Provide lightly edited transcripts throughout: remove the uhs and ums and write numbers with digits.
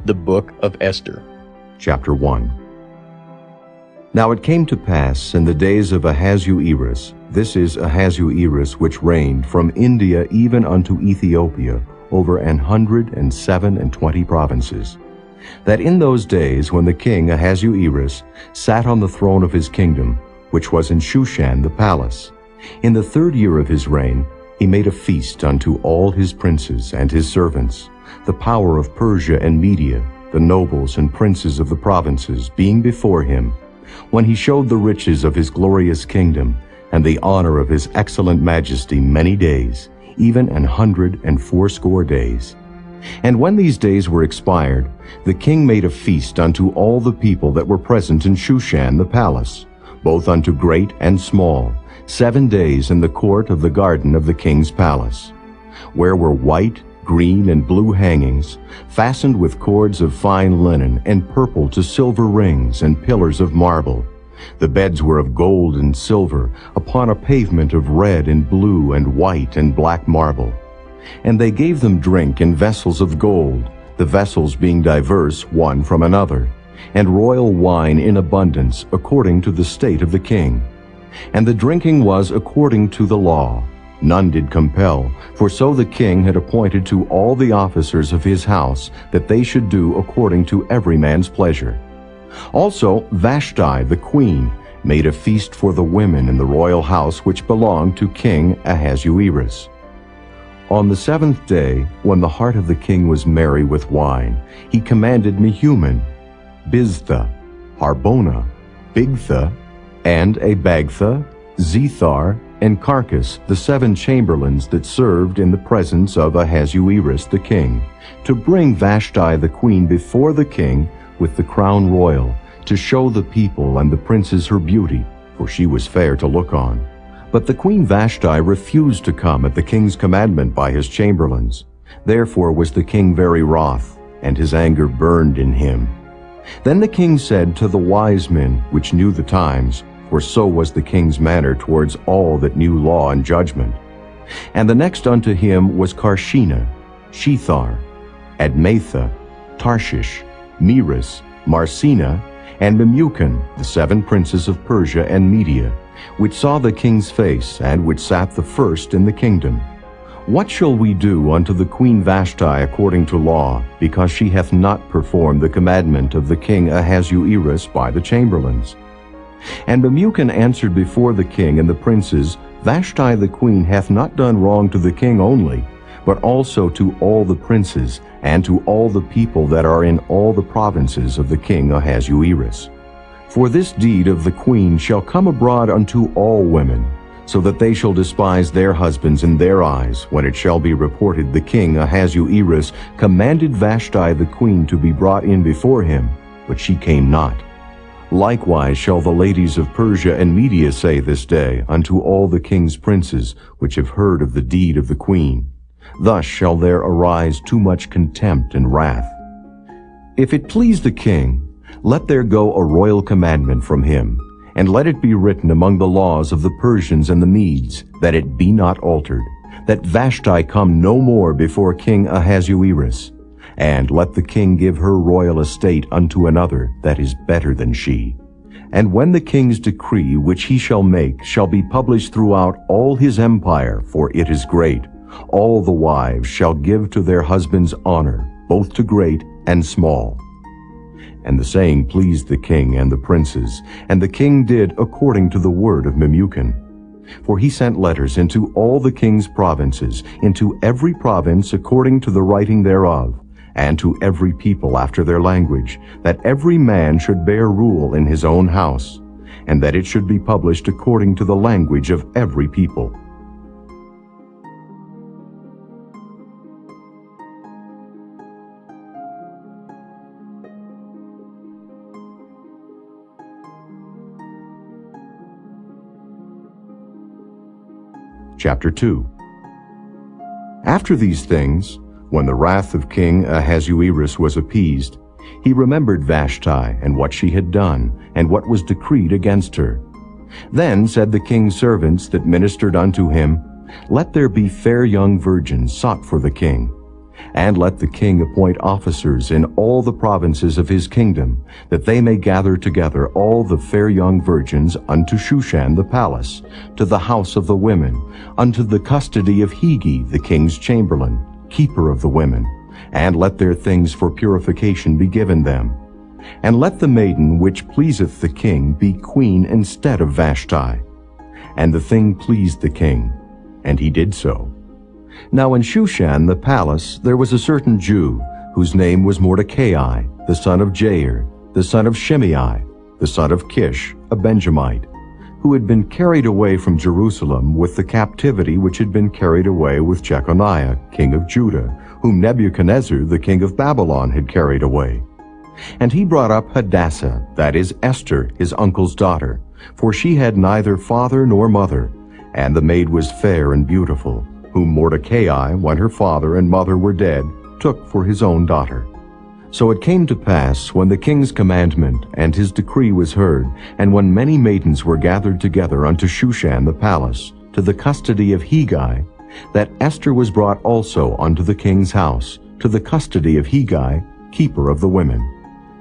The Book of Esther. Chapter 1. Now it came to pass in the days of Ahazyrus, this is Ahazyrus which reigned from India even unto Ethiopia, over 127 provinces, that in those days when the king Ahazyrus sat on the throne of his kingdom, which was in Shushan the palace, in the 3rd year of his reign, he made a feast unto all his princes and his servants, the power of Persia and Media, the nobles and princes of the provinces, being before him, when he showed the riches of his glorious kingdom, and the honor of his excellent majesty many days, even 180 days. And when these days were expired, the king made a feast unto all the people that were present in Shushan the palace, both unto great and small, 7 days in the court of the garden of the king's palace, where were white, green, and blue hangings, fastened with cords of fine linen, and purple to silver rings, and pillars of marble. The beds were of gold and silver, upon a pavement of red and blue and white and black marble. And they gave them drink in vessels of gold, the vessels being diverse one from another, and royal wine in abundance, according to the state of the king. And the drinking was according to the law. None did compel, for so the king had appointed to all the officers of his house, that they should do according to every man's pleasure. Also Vashti the queen made a feast for the women in the royal house which belonged to King Ahazyrus. On the 7th day, when the heart of the king was merry with wine, he commanded Mehuman, Biztha, Harbona, Bigtha, and Abagtha, Zethar, and Carcass, the 7 chamberlains that served in the presence of Ahazyrus the king, to bring Vashti the queen before the king with the crown royal, to show the people and the princes her beauty, for she was fair to look on. But the queen Vashti refused to come at the king's commandment by his chamberlains. Therefore was the king very wroth, and his anger burned in him. Then the king said to the wise men which knew the times, for so was the king's manner towards all that knew law and judgment. And the next unto him was Carshena, Shethar, Admatha, Tarshish, Meres, Marsena, and Mimikan, the 7 princes of Persia and Media, which saw the king's face, and which sat the first in the kingdom. What shall we do unto the queen Vashti according to law, because she hath not performed the commandment of the king Ahazyrus by the chamberlains? And Mimikan answered before the king and the princes, Vashti the queen hath not done wrong to the king only, but also to all the princes, and to all the people that are in all the provinces of the king Ahazyrus. For this deed of the queen shall come abroad unto all women, so that they shall despise their husbands in their eyes, when it shall be reported the king Ahazyrus commanded Vashti the queen to be brought in before him, but she came not. Likewise shall the ladies of Persia and Media say this day unto all the king's princes, which have heard of the deed of the queen. Thus shall there arise too much contempt and wrath. If it please the king, let there go a royal commandment from him, and let it be written among the laws of the Persians and the Medes, that it be not altered, that Vashti come no more before King Ahazyrus. And let the king give her royal estate unto another that is better than she. And when the king's decree which he shall make shall be published throughout all his empire, for it is great, all the wives shall give to their husbands honor, both to great and small. And the saying pleased the king and the princes, and the king did according to the word of Mimikan. For he sent letters into all the king's provinces, into every province according to the writing thereof, and to every people after their language, that every man should bear rule in his own house, and that it should be published according to the language of every people. Chapter 2. After these things, when the wrath of King Ahazyrus was appeased, he remembered Vashti and what she had done, and what was decreed against her. Then said the king's servants that ministered unto him, Let there be fair young virgins sought for the king. And let the king appoint officers in all the provinces of his kingdom, that they may gather together all the fair young virgins unto Shushan the palace, to the house of the women, unto the custody of Hegi the king's chamberlain, keeper of the women, and let their things for purification be given them. And let the maiden which pleaseth the king be queen instead of Vashti. And the thing pleased the king, and he did so. Now in Shushan the palace there was a certain Jew, whose name was Mordecai, the son of Jair, the son of Shimei, the son of Kish, a Benjamite, who had been carried away from Jerusalem with the captivity which had been carried away with Jeconiah, king of Judah, whom Nebuchadnezzar, the king of Babylon, had carried away. And he brought up Hadassah, that is Esther, his uncle's daughter, for she had neither father nor mother, and the maid was fair and beautiful, whom Mordecai, when her father and mother were dead, took for his own daughter. So it came to pass, when the king's commandment and his decree was heard, and when many maidens were gathered together unto Shushan the palace, to the custody of Hegi, that Esther was brought also unto the king's house, to the custody of Hegi, keeper of the women.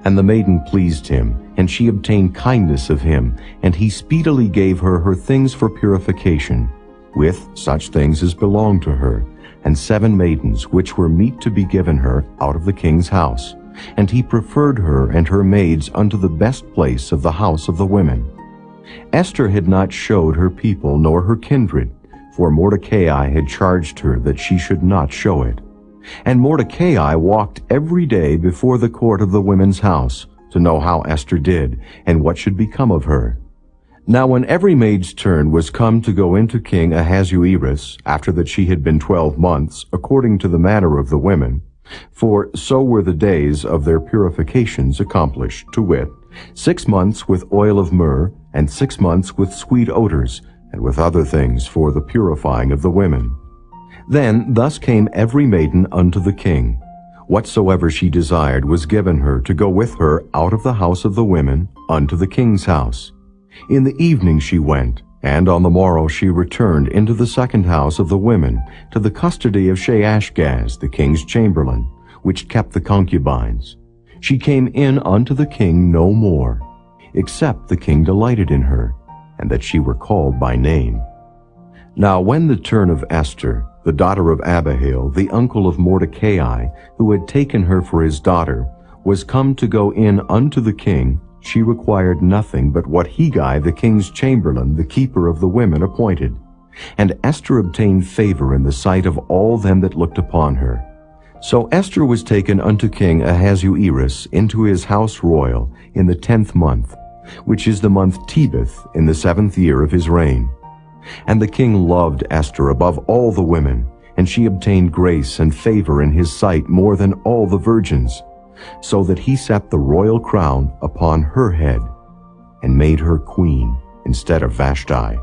And the maiden pleased him, and she obtained kindness of him, and he speedily gave her her things for purification, with such things as belonged to her, and 7 maidens which were meet to be given her out of the king's house. And he preferred her and her maids unto the best place of the house of the women. Esther had not showed her people nor her kindred, for Mordecai had charged her that she should not show it. And Mordecai walked every day before the court of the women's house, to know how Esther did, and what should become of her. Now when every maid's turn was come to go into King Ahasuerus, after that she had been 12 months, according to the manner of the women, for so were the days of their purifications accomplished, to wit, 6 months with oil of myrrh, and 6 months with sweet odors, and with other things for the purifying of the women. Then thus came every maiden unto the king. Whatsoever she desired was given her to go with her out of the house of the women unto the king's house. In the evening she went, and on the morrow she returned into the second house of the women, to the custody of Shaashgaz, the king's chamberlain, which kept the concubines. She came in unto the king no more, except the king delighted in her, and that she were called by name. Now when the turn of Esther, the daughter of Abihail, the uncle of Mordecai, who had taken her for his daughter, was come to go in unto the king, she required nothing but what Hegi the king's chamberlain, the keeper of the women, appointed. And Esther obtained favor in the sight of all them that looked upon her. So Esther was taken unto King Ahasuerus into his house royal in the 10th month, which is the month Tebeth, in the 7th year of his reign. And the king loved Esther above all the women, and she obtained grace and favor in his sight more than all the virgins, so that he set the royal crown upon her head, and made her queen instead of Vashti.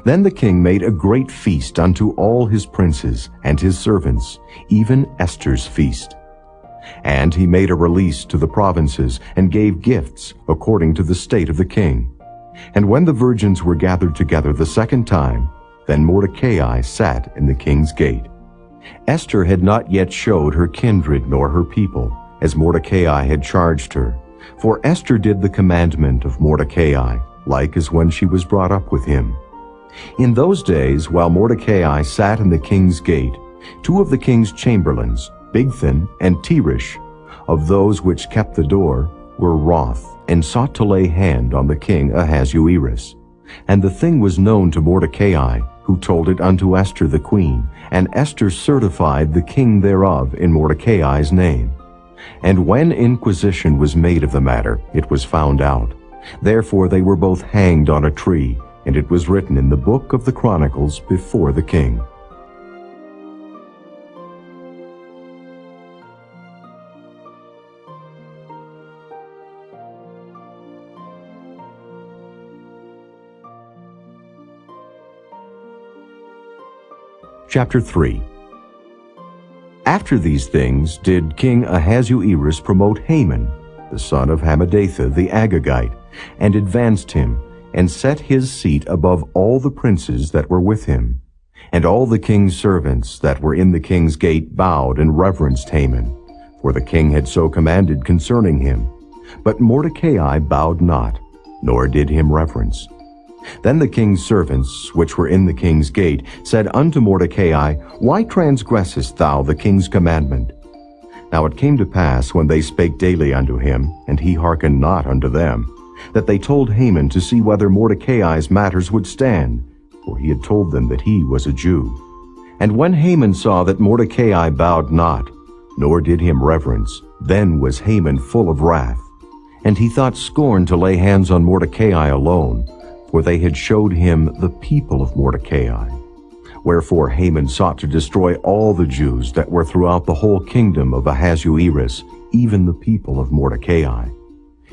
Then the king made a great feast unto all his princes and his servants, even Esther's feast. And he made a release to the provinces, and gave gifts according to the state of the king. And when the virgins were gathered together the second time, then Mordecai sat in the king's gate. Esther had not yet showed her kindred nor her people, as Mordecai had charged her. For Esther did the commandment of Mordecai, like as when she was brought up with him. In those days, while Mordecai sat in the king's gate, 2 of the king's chamberlains, Bigthan and Teresh, of those which kept the door, were wroth, and sought to lay hand on the king Ahasuerus. And the thing was known to Mordecai, who told it unto Esther the queen, and Esther certified the king thereof in Mordecai's name. And when inquisition was made of the matter, it was found out. Therefore they were both hanged on a tree, and it was written in the book of the Chronicles before the king. Chapter 3. After these things did King Ahasuerus promote Haman, the son of Hamadatha the Agagite, and advanced him, and set his seat above all the princes that were with him. And all the king's servants that were in the king's gate bowed and reverenced Haman, for the king had so commanded concerning him. But Mordecai bowed not, nor did him reverence. Then the king's servants, which were in the king's gate, said unto Mordecai, Why transgressest thou the king's commandment? Now it came to pass, when they spake daily unto him, and he hearkened not unto them, that they told Haman to see whether Mordecai's matters would stand, for he had told them that he was a Jew. And when Haman saw that Mordecai bowed not, nor did him reverence, then was Haman full of wrath. And he thought scorn to lay hands on Mordecai alone, for they had showed him the people of Mordecai. Wherefore Haman sought to destroy all the Jews that were throughout the whole kingdom of Ahazyrus, even the people of Mordecai.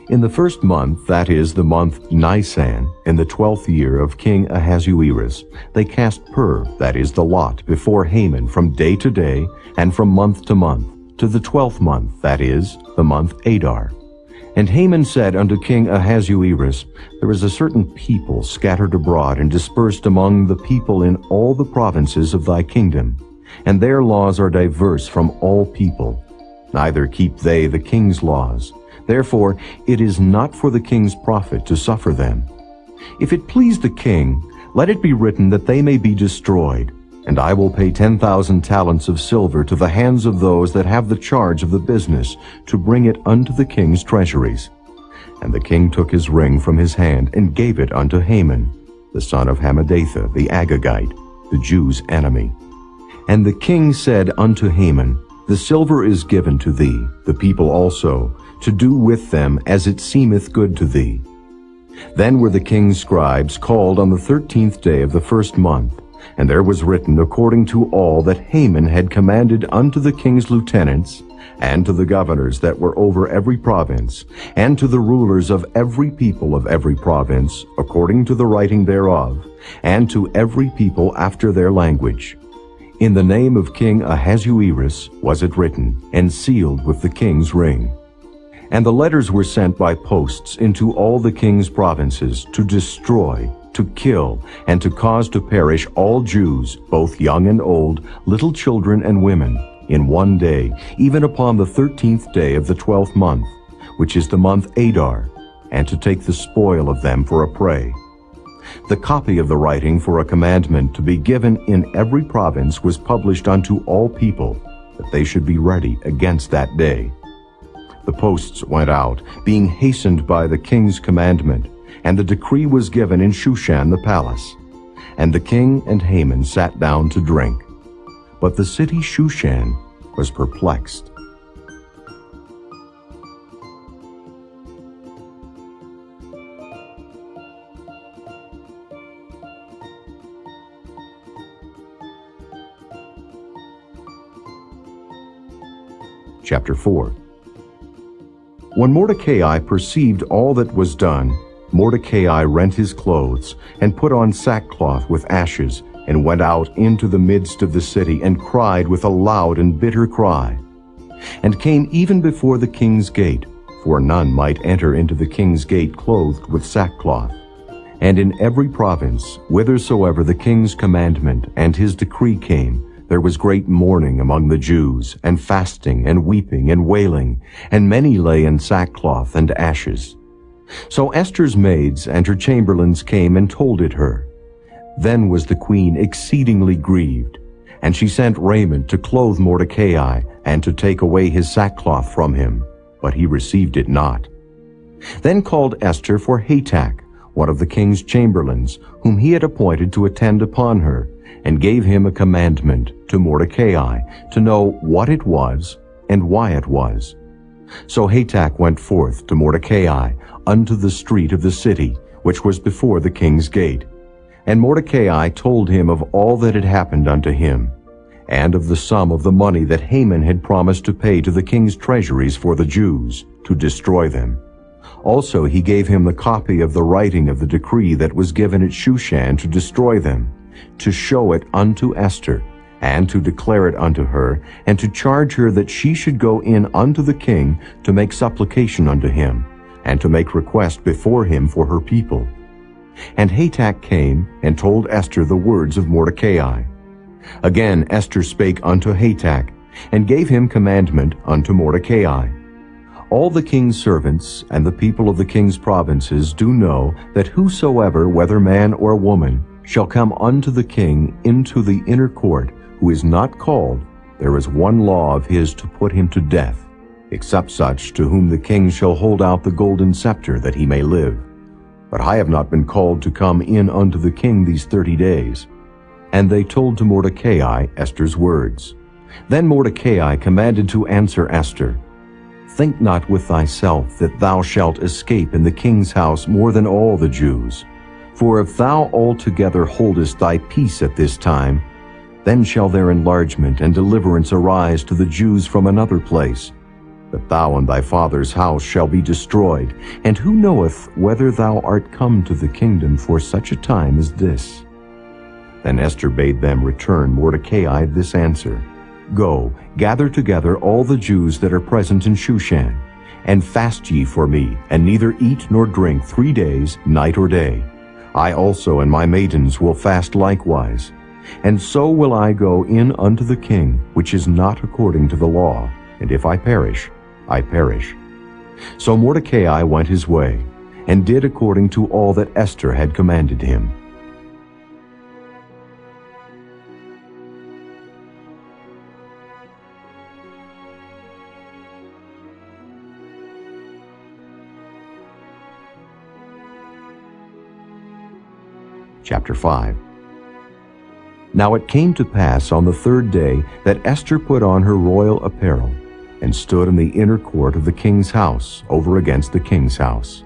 In the first month, that is, the month Nisan, in the 12th year of King Ahazyrus, they cast pur, that is, the lot, before Haman from day to day, and from month to month, to the 12th month, that is, the month Adar. And Haman said unto King Ahazyrus, There is a certain people scattered abroad and dispersed among the people in all the provinces of thy kingdom, and their laws are diverse from all people. Neither keep they the king's laws. Therefore it is not for the king's profit to suffer them. If it please the king, let it be written that they may be destroyed, and I will pay 10,000 talents of silver to the hands of those that have the charge of the business, to bring it unto the king's treasuries. And the king took his ring from his hand, and gave it unto Haman, the son of Hamadatha, the Agagite, the Jews' enemy. And the king said unto Haman, The silver is given to thee, the people also, to do with them as it seemeth good to thee. Then were the king's scribes called on the 13th day of the first month, and there was written according to all that Haman had commanded unto the king's lieutenants, and to the governors that were over every province, and to the rulers of every people of every province, according to the writing thereof, and to every people after their language. In the name of King Ahazyrus was it written, and sealed with the king's ring. And the letters were sent by posts into all the king's provinces, to destroy, to kill, and to cause to perish all Jews, both young and old, little children and women, in one day, even upon the 13th day of the 12th month, which is the month Adar, and to take the spoil of them for a prey. The copy of the writing for a commandment to be given in every province was published unto all people, that they should be ready against that day. The posts went out, being hastened by the king's commandment, and the decree was given in Shushan the palace. And the king and Haman sat down to drink. But the city Shushan was perplexed. Chapter 4. When Mordecai perceived all that was done, Mordecai rent his clothes, and put on sackcloth with ashes, and went out into the midst of the city, and cried with a loud and bitter cry, and came even before the king's gate, for none might enter into the king's gate clothed with sackcloth. And in every province, whithersoever the king's commandment and his decree came, there was great mourning among the Jews, and fasting, and weeping, and wailing, and many lay in sackcloth and ashes. So Esther's maids and her chamberlains came and told it her. Then was the queen exceedingly grieved, and she sent raiment to clothe Mordecai, and to take away his sackcloth from him, but he received it not. Then called Esther for Hatach, one of the king's chamberlains, whom he had appointed to attend upon her, and gave him a commandment to Mordecai to know what it was and why it was. So Hatach went forth to Mordecai unto the street of the city, which was before the king's gate. And Mordecai told him of all that had happened unto him, and of the sum of the money that Haman had promised to pay to the king's treasuries for the Jews, to destroy them. Also he gave him the copy of the writing of the decree that was given at Shushan to destroy them, to show it unto Esther, and to declare it unto her, and to charge her that she should go in unto the king to make supplication unto him, and to make request before him for her people. And Hatach came and told Esther the words of Mordecai. Again Esther spake unto Hatach, and gave him commandment unto Mordecai. All the king's servants and the people of the king's provinces do know that whosoever, whether man or woman, shall come unto the king into the inner court, who is not called, there is one law of his to put him to death, except such to whom the king shall hold out the golden scepter, that he may live. But I have not been called to come in unto the king these 30 days. And they told to Mordecai Esther's words. Then Mordecai commanded to answer Esther, Think not with thyself that thou shalt escape in the king's house more than all the Jews. For if thou altogether holdest thy peace at this time, then shall their enlargement and deliverance arise to the Jews from another place, that thou and thy father's house shall be destroyed. And who knoweth whether thou art come to the kingdom for such a time as this? Then Esther bade them return Mordecai this answer, Go, gather together all the Jews that are present in Shushan, and fast ye for me, and neither eat nor drink 3 days, night or day. I also and my maidens will fast likewise. And so will I go in unto the king, which is not according to the law, and if I perish, I perish. So Mordecai went his way, and did according to all that Esther had commanded him. Chapter 5. Now it came to pass on the 3rd day that Esther put on her royal apparel, and stood in the inner court of the king's house, over against the king's house.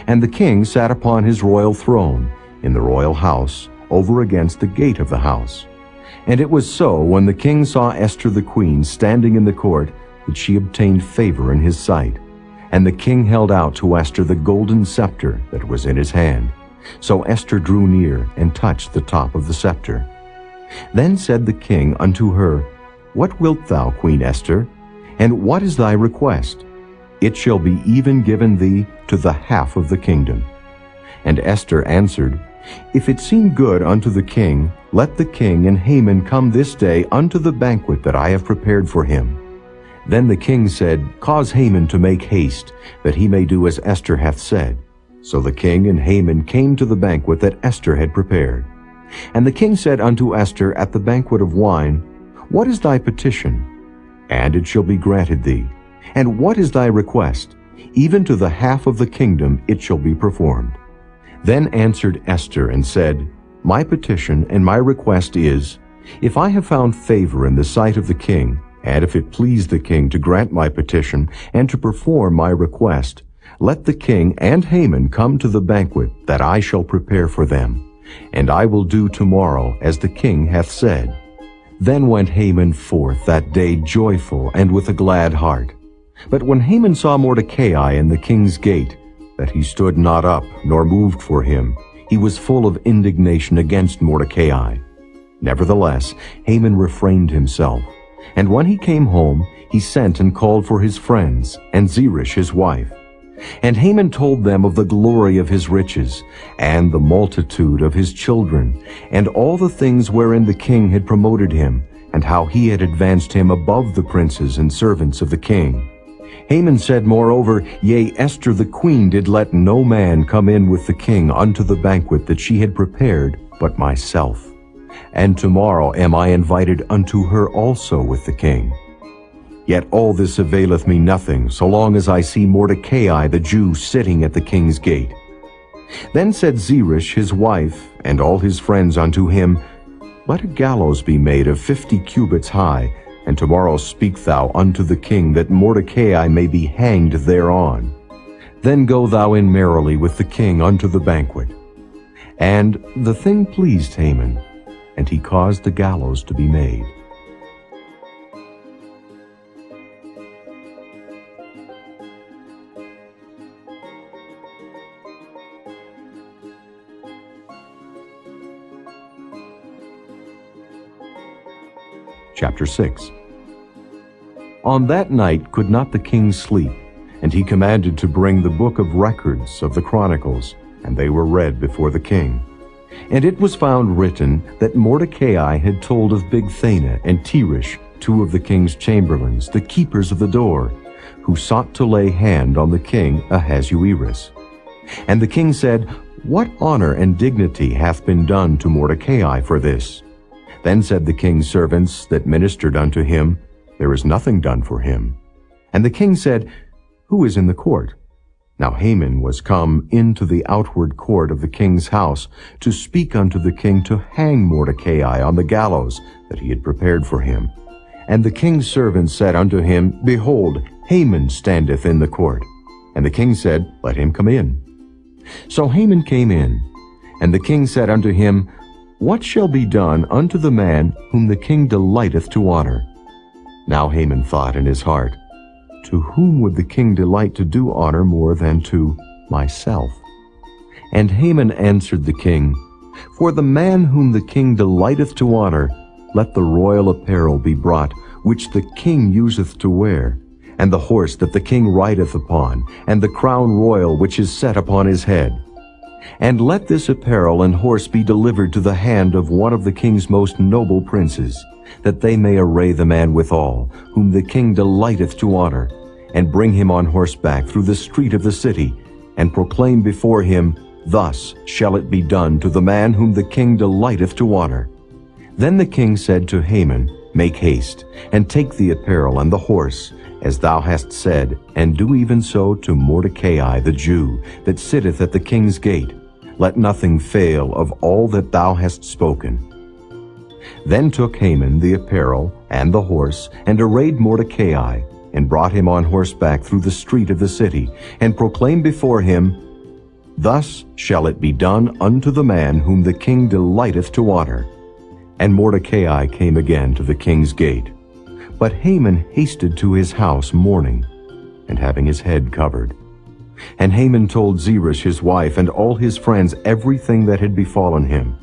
And the king sat upon his royal throne, in the royal house, over against the gate of the house. And it was so, when the king saw Esther the queen standing in the court, that she obtained favor in his sight. And the king held out to Esther the golden scepter that was in his hand. So Esther drew near, and touched the top of the scepter. Then said the king unto her, What wilt thou, Queen Esther? And what is thy request? It shall be even given thee to the half of the kingdom. And Esther answered, If it seem good unto the king, let the king and Haman come this day unto the banquet that I have prepared for him. Then the king said, Cause Haman to make haste, that he may do as Esther hath said. So the king and Haman came to the banquet that Esther had prepared. And the king said unto Esther at the banquet of wine, What is thy petition? And it shall be granted thee. And what is thy request? Even to the half of the kingdom it shall be performed. Then answered Esther and said, My petition and my request is, If I have found favor in the sight of the king, and if it please the king to grant my petition and to perform my request, let the king and Haman come to the banquet that I shall prepare for them, and I will do tomorrow as the king hath said. Then went Haman forth that day joyful and with a glad heart. But when Haman saw Mordecai in the king's gate, that he stood not up nor moved for him, he was full of indignation against Mordecai. Nevertheless, Haman refrained himself. And when he came home, he sent and called for his friends, and Zeresh his wife. And Haman told them of the glory of his riches, and the multitude of his children, and all the things wherein the king had promoted him, and how he had advanced him above the princes and servants of the king. Haman said moreover, Yea, Esther the queen did let no man come in with the king unto the banquet that she had prepared, but myself. And tomorrow am I invited unto her also with the king. Yet all this availeth me nothing, so long as I see Mordecai the Jew sitting at the king's gate. Then said Zeresh his wife, and all his friends unto him, Let a gallows be made of 50 cubits high, and tomorrow speak thou unto the king, that Mordecai may be hanged thereon. Then go thou in merrily with the king unto the banquet. And the thing pleased Haman, and he caused the gallows to be made. Chapter 6. On that night could not the king sleep, and he commanded to bring the book of records of the Chronicles, and they were read before the king. And it was found written that Mordecai had told of Bigthana and Teresh, two of the king's chamberlains, the keepers of the door, who sought to lay hand on the king Ahasuerus. And the king said, What honor and dignity hath been done to Mordecai for this? Then said the king's servants that ministered unto him, There is nothing done for him. And the king said, Who is in the court? Now Haman was come into the outward court of the king's house to speak unto the king to hang Mordecai on the gallows that he had prepared for him. And the king's servants said unto him, Behold, Haman standeth in the court. And the king said, Let him come in. So Haman came in, and the king said unto him, What shall be done unto the man whom the king delighteth to honor? Now Haman thought in his heart, To whom would the king delight to do honor more than to myself? And Haman answered the king, For the man whom the king delighteth to honor, let the royal apparel be brought, which the king useth to wear, and the horse that the king rideth upon, and the crown royal which is set upon his head. And let this apparel and horse be delivered to the hand of one of the king's most noble princes, that they may array the man withal, whom the king delighteth to honor, and bring him on horseback through the street of the city, and proclaim before him, Thus shall it be done to the man whom the king delighteth to honor. Then the king said to Haman, Make haste, and take the apparel and the horse, as thou hast said, and do even so to Mordecai the Jew, that sitteth at the king's gate. Let nothing fail of all that thou hast spoken. Then took Haman the apparel and the horse, and arrayed Mordecai, and brought him on horseback through the street of the city, and proclaimed before him, Thus shall it be done unto the man whom the king delighteth to honor. And Mordecai came again to the king's gate. But Haman hasted to his house mourning, and having his head covered. And Haman told Zeresh his wife and all his friends everything that had befallen him.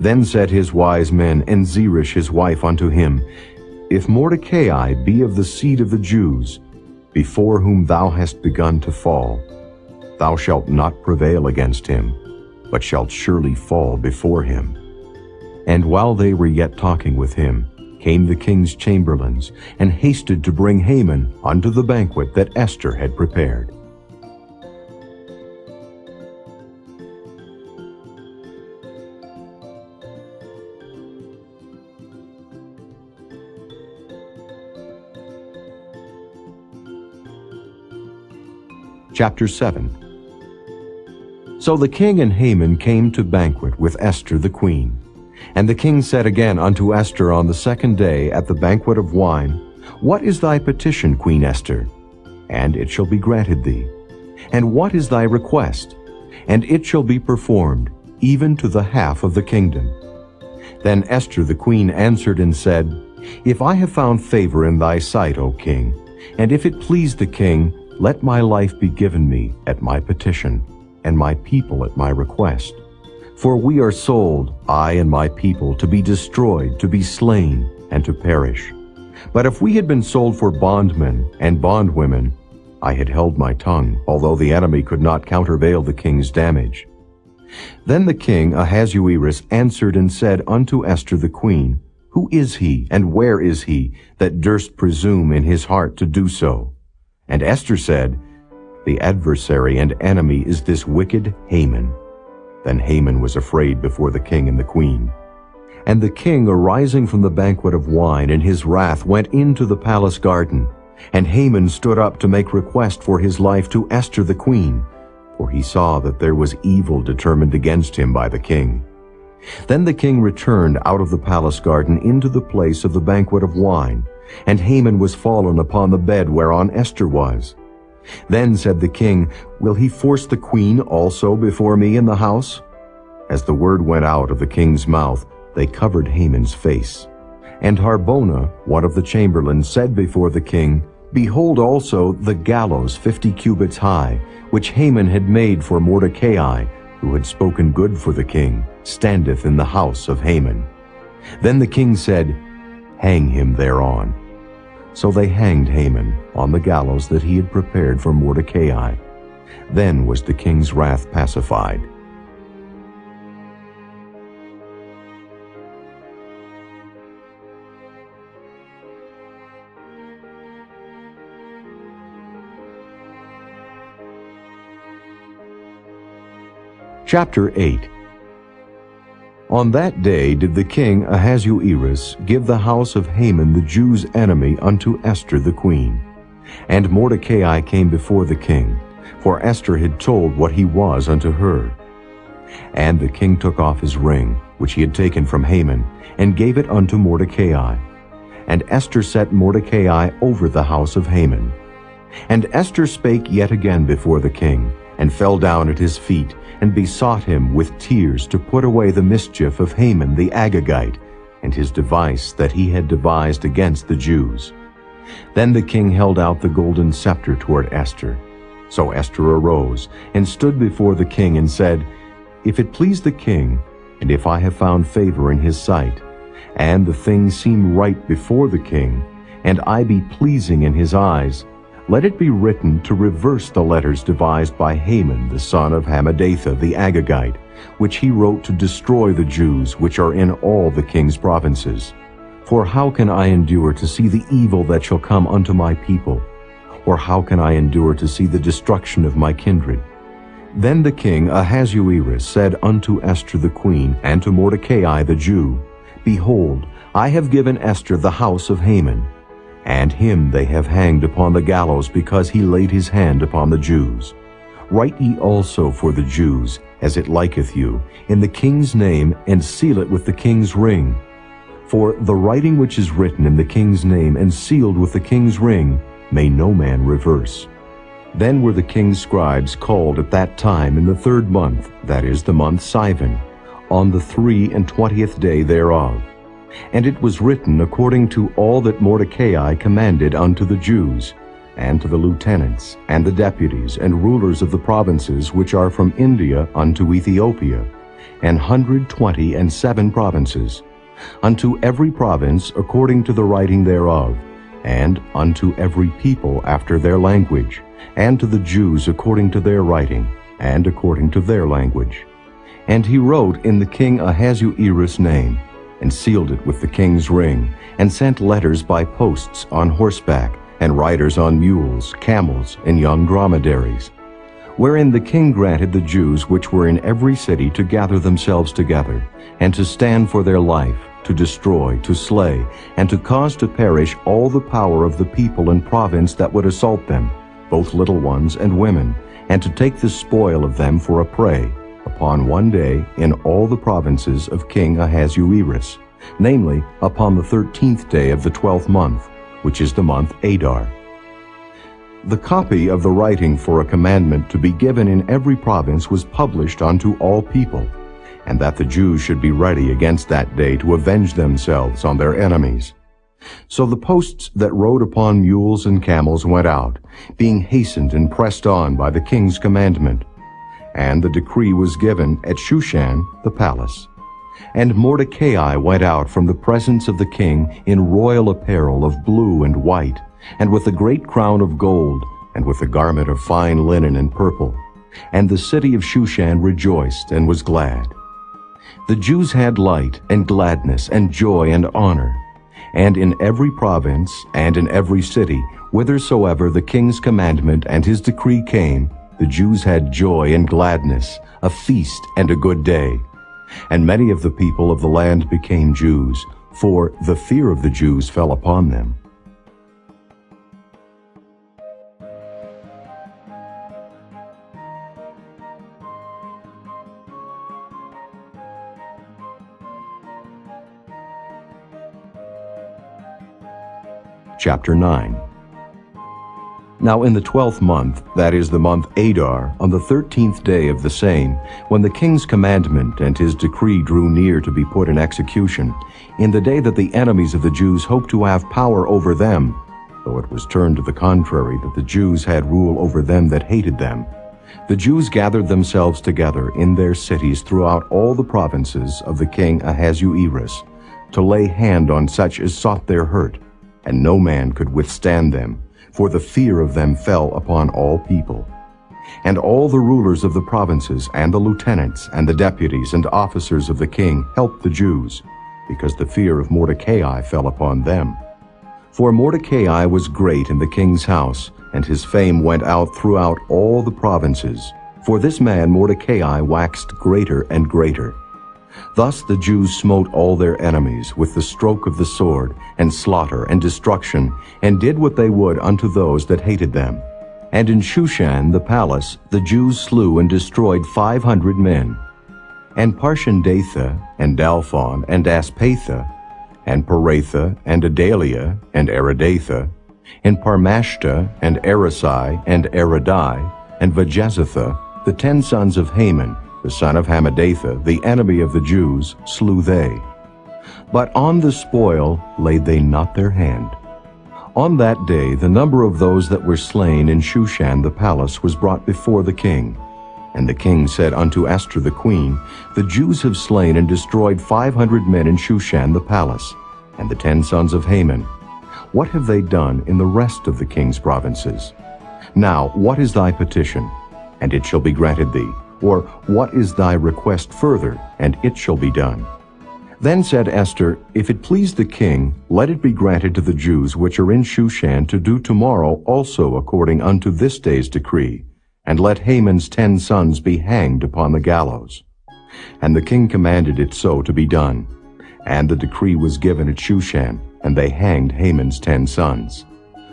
Then said his wise men and Zeresh his wife unto him, If Mordecai be of the seed of the Jews, before whom thou hast begun to fall, thou shalt not prevail against him, but shalt surely fall before him. And while they were yet talking with him, came the king's chamberlains, and hasted to bring Haman unto the banquet that Esther had prepared. Chapter 7. So the king and Haman came to banquet with Esther the queen. And the king said again unto Esther on the second day at the banquet of wine, What is thy petition, Queen Esther? And it shall be granted thee. And what is thy request? And it shall be performed, even to the half of the kingdom. Then Esther the queen answered and said, If I have found favor in thy sight, O king, and if it please the king, let my life be given me at my petition, and my people at my request. For we are sold, I and my people, to be destroyed, to be slain, and to perish. But if we had been sold for bondmen and bondwomen, I had held my tongue, although the enemy could not countervail the king's damage. Then the king Ahasuerus answered and said unto Esther the queen, Who is he, and where is he, that durst presume in his heart to do so? And Esther said, The adversary and enemy is this wicked Haman. Then Haman was afraid before the king and the queen. And the king, arising from the banquet of wine in his wrath, went into the palace garden. And Haman stood up to make request for his life to Esther the queen, for he saw that there was evil determined against him by the king. Then the king returned out of the palace garden into the place of the banquet of wine, and Haman was fallen upon the bed whereon Esther was. Then said the king, Will he force the queen also before me in the house? As the word went out of the king's mouth, they covered Haman's face. And Harbona, one of the chamberlains, said before the king, Behold also the gallows 50 cubits high, which Haman had made for Mordecai, who had spoken good for the king, standeth in the house of Haman. Then the king said, Hang him thereon. So they hanged Haman on the gallows that he had prepared for Mordecai. Then was the king's wrath pacified. Chapter 8. On that day did the king Ahasuerus give the house of Haman the Jews' enemy unto Esther the queen. And Mordecai came before the king, for Esther had told what he was unto her. And the king took off his ring, which he had taken from Haman, and gave it unto Mordecai. And Esther set Mordecai over the house of Haman. And Esther spake yet again before the king, and fell down at his feet, and besought him with tears to put away the mischief of Haman the Agagite, and his device that he had devised against the Jews. Then the king held out the golden scepter toward Esther. So Esther arose, and stood before the king, and said, If it please the king, and if I have found favor in his sight, and the thing seem right before the king, and I be pleasing in his eyes, let it be written to reverse the letters devised by Haman the son of Hamadatha the Agagite, which he wrote to destroy the Jews which are in all the king's provinces. For how can I endure to see the evil that shall come unto my people? Or how can I endure to see the destruction of my kindred? Then the king Ahasuerus said unto Esther the queen, and to Mordecai the Jew, Behold, I have given Esther the house of Haman, and him they have hanged upon the gallows, because he laid his hand upon the Jews. Write ye also for the Jews, as it liketh you, in the king's name, and seal it with the king's ring. For the writing which is written in the king's name, and sealed with the king's ring, may no man reverse. Then were the king's scribes called at that time in the 3rd month, that is, the month Sivan, on the 23 day thereof. And it was written according to all that Mordecai commanded unto the Jews, and to the lieutenants, and the deputies, and rulers of the provinces which are from India unto Ethiopia, 127 provinces, unto every province according to the writing thereof, and unto every people after their language, and to the Jews according to their writing, and according to their language. And he wrote in the king Ahasuerus' name, and sealed it with the king's ring, and sent letters by posts on horseback, and riders on mules, camels, and young dromedaries, wherein the king granted the Jews which were in every city to gather themselves together, and to stand for their life, to destroy, to slay, and to cause to perish all the power of the people and province that would assault them, both little ones and women, and to take the spoil of them for a prey, upon one day in all the provinces of King Ahasuerus, namely, upon the 13th day of the 12th month, which is the month Adar. The copy of the writing for a commandment to be given in every province was published unto all people, and that the Jews should be ready against that day to avenge themselves on their enemies. So the posts that rode upon mules and camels went out, being hastened and pressed on by the king's commandment. And the decree was given at Shushan the palace. And Mordecai went out from the presence of the king in royal apparel of blue and white, and with a great crown of gold, and with a garment of fine linen and purple. And the city of Shushan rejoiced and was glad. The Jews had light and gladness and joy and honor. And in every province and in every city, whithersoever the king's commandment and his decree came, the Jews had joy and gladness, a feast and a good day. And many of the people of the land became Jews, for the fear of the Jews fell upon them. Chapter 9. Now in the 12th month, that is the month Adar, on the 13th day of the same, when the king's commandment and his decree drew near to be put in execution, in the day that the enemies of the Jews hoped to have power over them, though it was turned to the contrary that the Jews had rule over them that hated them, the Jews gathered themselves together in their cities throughout all the provinces of the king Ahasuerus, to lay hand on such as sought their hurt, and no man could withstand them, for the fear of them fell upon all people. And all the rulers of the provinces, and the lieutenants, and the deputies, and officers of the king helped the Jews, because the fear of Mordecai fell upon them. For Mordecai was great in the king's house, and his fame went out throughout all the provinces, For this man Mordecai waxed greater and greater. Thus the Jews smote all their enemies with the stroke of the sword, and slaughter, and destruction, and did what they would unto those that hated them. And in Shushan the palace the Jews slew and destroyed 500 men. And Parshandatha, and Dalphon, and Aspatha, and Paratha, and Adalia, and Aridatha, and Parmashta, and Arasai, and Aradai, and Vajezatha, the 10 sons of Haman, the son of Hamadatha, the enemy of the Jews, slew they. But on the spoil laid they not their hand. On that day the number of those that were slain in Shushan the palace was brought before the king. And the king said unto Esther the queen, The Jews have slain and destroyed 500 men in Shushan the palace, and the 10 sons of Haman. What have they done in the rest of the king's provinces? Now what is thy petition? And it shall be granted thee. Or what is thy request further? And it shall be done. Then said Esther, If it please the king, let it be granted to the Jews which are in Shushan to do tomorrow also according unto this day's decree, and let Haman's 10 sons be hanged upon the gallows. And the king commanded it so to be done. And the decree was given at Shushan, and they hanged Haman's 10 sons.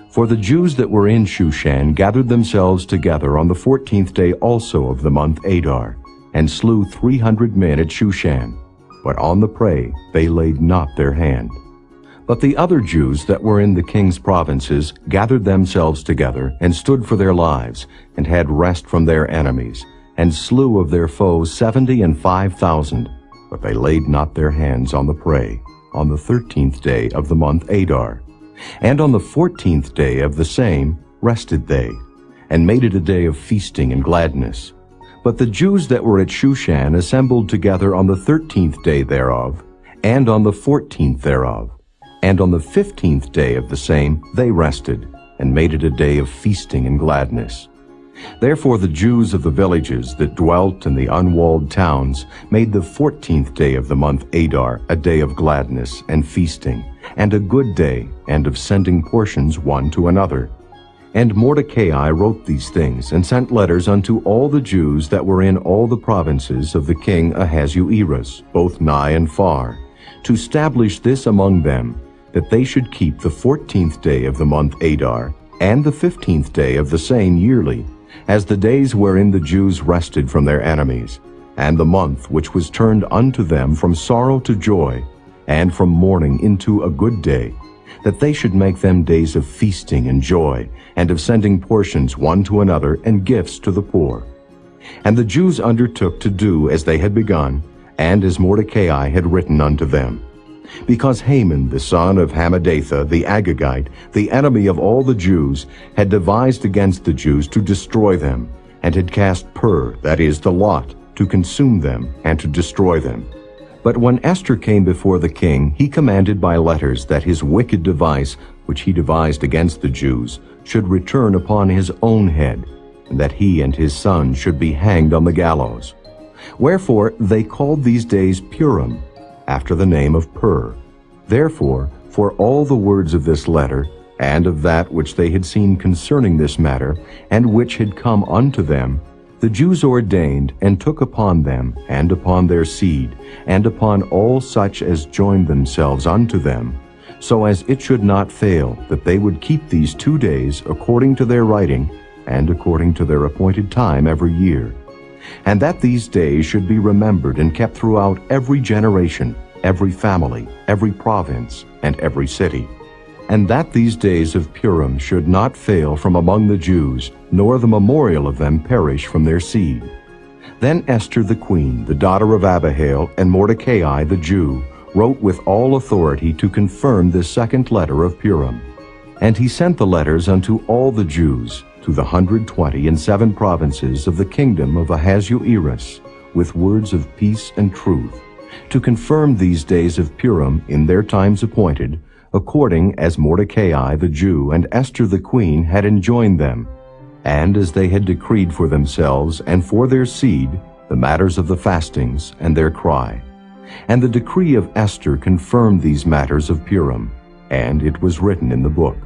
For the Jews that were in Shushan gathered themselves together on the 14th day also of the month Adar, and slew 300 men at Shushan. But on the prey they laid not their hand. But the other Jews that were in the king's provinces gathered themselves together, and stood for their lives, and had rest from their enemies, and slew of their foes 75,000. But they laid not their hands on the prey, on the 13th day of the month Adar. And on the 14th day of the same rested they, and made it a day of feasting and gladness. But the Jews that were at Shushan assembled together on the 13th day thereof, and on the 14th thereof. And on the 15th day of the same they rested, and made it a day of feasting and gladness. Therefore the Jews of the villages that dwelt in the unwalled towns made the 14th day of the month Adar a day of gladness and feasting, and a good day, and of sending portions one to another. And Mordecai wrote these things, and sent letters unto all the Jews that were in all the provinces of the king Ahasuerus, both nigh and far, to establish this among them, that they should keep the 14th day of the month Adar, and the 15th day of the same yearly, as the days wherein the Jews rested from their enemies, and the month which was turned unto them from sorrow to joy, and from mourning into a good day, that they should make them days of feasting and joy, and of sending portions one to another, and gifts to the poor. And the Jews undertook to do as they had begun, and as Mordecai had written unto them. Because Haman the son of Hamadatha the Agagite, the enemy of all the Jews, had devised against the Jews to destroy them, and had cast pur, that is, the lot, to consume them and to destroy them. But when Esther came before the king, he commanded by letters that his wicked device, which he devised against the Jews, should return upon his own head, and that he and his son should be hanged on the gallows. Wherefore they called these days Purim, after the name of Pur. Therefore, for all the words of this letter, and of that which they had seen concerning this matter, and which had come unto them, the Jews ordained and took upon them, and upon their seed, and upon all such as joined themselves unto them, so as it should not fail that they would keep these 2 days according to their writing, and according to their appointed time every year. And that these days should be remembered and kept throughout every generation, every family, every province, and every city. And that these days of Purim should not fail from among the Jews, nor the memorial of them perish from their seed. Then Esther the queen, the daughter of Abihail, and Mordecai the Jew, wrote with all authority to confirm this second letter of Purim. And he sent the letters unto all the Jews, to the 127 provinces of the kingdom of Ahasuerus, with words of peace and truth, to confirm these days of Purim in their times appointed, according as Mordecai the Jew and Esther the queen had enjoined them, and as they had decreed for themselves and for their seed the matters of the fastings and their cry. And the decree of Esther confirmed these matters of Purim, and it was written in the book.